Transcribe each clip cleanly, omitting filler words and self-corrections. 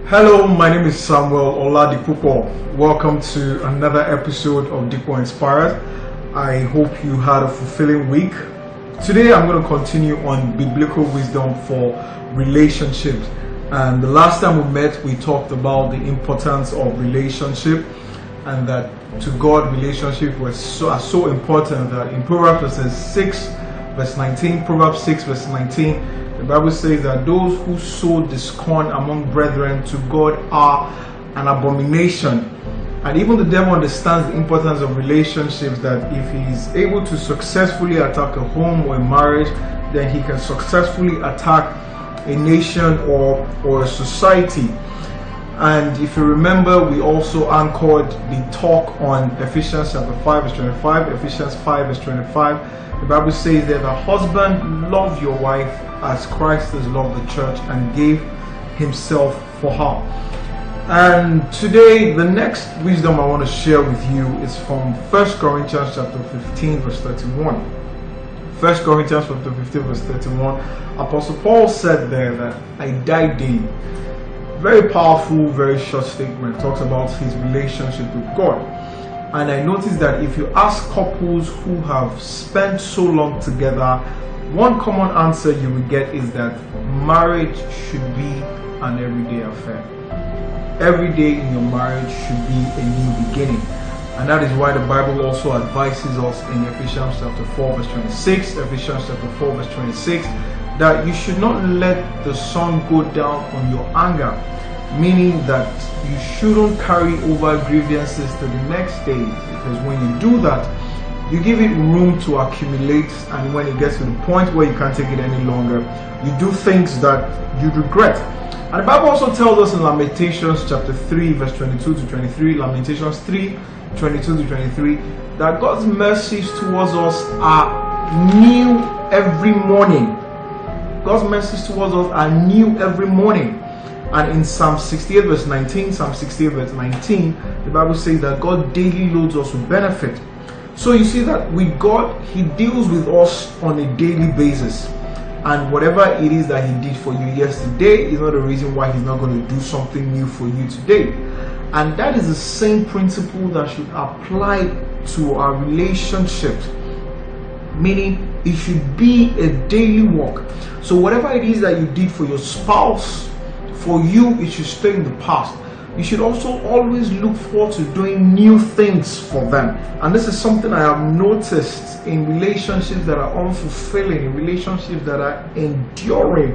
Hello, my name is Samuel Oladipupo. Welcome to another episode of Dipo Inspired. I hope you had a fulfilling week. Today I'm going to continue on biblical wisdom for relationships. And the last time we met, we talked about the importance of relationship and that to God relationships are so important that in Proverbs 6 verse 19, Proverbs 6 verse 19, the Bible says that those who sow discord among brethren to God are an abomination. And even the devil understands the importance of relationships, that if he is able to successfully attack a home or a marriage, then he can successfully attack a nation or a society. And if you remember, we also anchored the talk on Ephesians chapter 5 verse 25, Ephesians 5 verse 25. The Bible says that the husband love your wife as Christ has loved the church and gave himself for her. And today, the next wisdom I want to share with you is from 1 Corinthians chapter 15 verse 31. 1 Corinthians chapter 15 verse 31. Apostle Paul said there that I die daily. Very powerful, very short statement. It talks about his relationship with God. And I noticed that if you ask couples who have spent so long together, one common answer you will get is that marriage should be an everyday affair. Every day in your marriage should be a new beginning. And that is why the Bible also advises us in Ephesians chapter 4 verse 26, Ephesians chapter 4 verse 26, that you should not let the sun go down on your anger, meaning that you shouldn't carry over grievances to the next day, because when you do that, you give it room to accumulate, and when it gets to the point where you can't take it any longer, you do things that you regret. And the Bible also tells us in Lamentations chapter 3 verse 22 to 23, Lamentations 3 22 to 23, that God's mercies towards us are new every morning. God's mercies towards us are new every morning. And in Psalm 68 verse 19, Psalm 68 verse 19, the Bible says that God daily loads us with benefit. So you see that with God, he deals with us on a daily basis. And whatever it is that he did for you yesterday is not a reason why he's not going to do something new for you today. And that is the same principle that should apply to our relationships. Meaning, it should be a daily work. So whatever it is that you did for your spouse, for you, it should stay in the past. You should also always look forward to doing new things for them. And this is something I have noticed in relationships that are unfulfilling, in relationships that are enduring,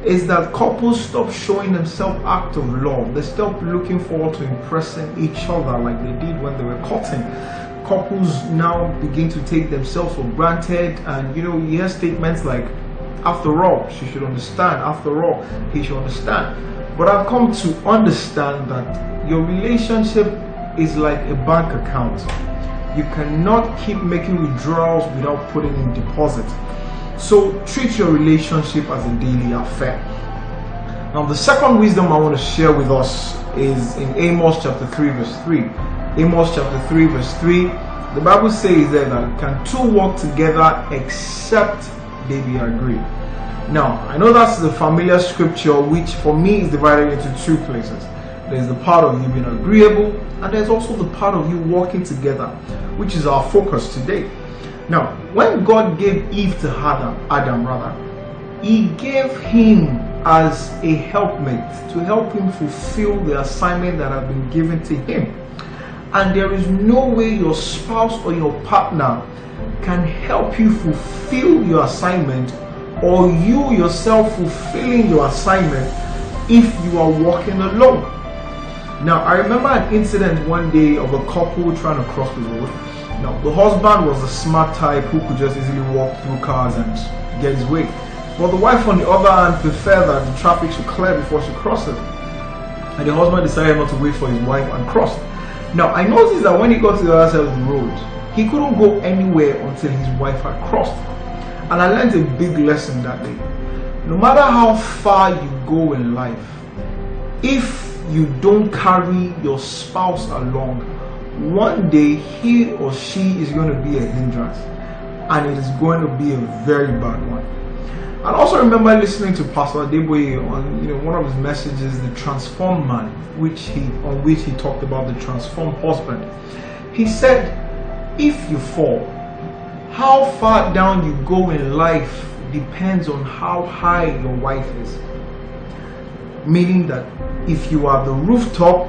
is that couples stop showing themselves acts of love. They stop looking forward to impressing each other like they did when they were courting. Couples now begin to take themselves for granted, and you hear statements like, after all, she should understand, after all, he should understand. But I've come to understand that your relationship is like a bank account. You cannot keep making withdrawals without putting in deposit. So treat your relationship as a daily affair. Now the second wisdom I want to share with us is in Amos chapter 3 verse 3. Amos chapter 3 verse 3. The Bible says there that can two walk together except they be agreed. Now, I know that's the familiar scripture, which for me is divided into two places. There's the part of you being agreeable, and there's also the part of you working together, which is our focus today. Now, when God gave Eve to Adam, he gave him as a helpmate to help him fulfill the assignment that had been given to him. And there is no way your spouse or your partner can help you fulfill your assignment, or you yourself fulfilling your assignment, if you are walking alone. Now, I remember an incident one day of a couple trying to cross the road. Now, the husband was a smart type who could just easily walk through cars and get his way. But the wife, on the other hand, preferred that the traffic should clear before she crosses. And the husband decided not to wait for his wife and cross. Now, I noticed that when he got to the other side of the road, he couldn't go anywhere until his wife had crossed. And I learned a big lesson that day. No matter how far you go in life, if you don't carry your spouse along, one day he or she is going to be a hindrance, and it is going to be a very bad one. And also remember listening to Pastor Adeboye on one of his messages, The Transformed Man, on which he talked about the transformed husband. He said, if you fall, how far down you go in life depends on how high your wife is. Meaning that if you are the rooftop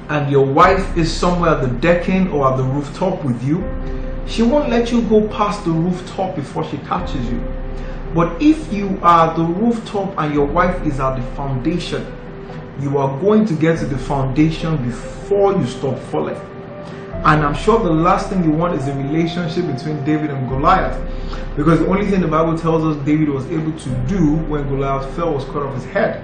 and your wife is somewhere at the decking or at the rooftop with you, she won't let you go past the rooftop before she catches you. But if you are the rooftop and your wife is at the foundation, you are going to get to the foundation before you stop falling. And I'm sure the last thing you want is a relationship between David and Goliath, because the only thing the Bible tells us David was able to do when Goliath fell was cut off his head.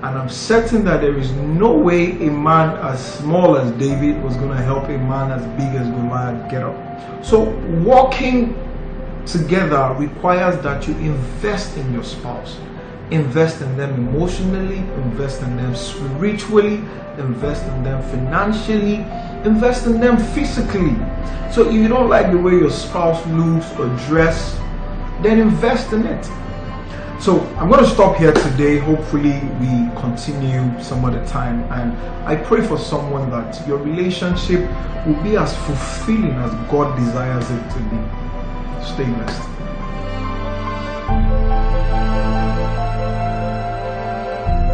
And I'm certain that there is no way a man as small as David was going to help a man as big as Goliath get up. So walking together requires that you invest in your spouse. Invest in them emotionally, invest in them spiritually, invest in them financially, invest in them physically. So if you don't like the way your spouse looks or dress, then invest in it. So I'm going to stop here today. Hopefully we continue some other time, and I pray for someone that your relationship will be as fulfilling as God desires it to be. Stay blessed.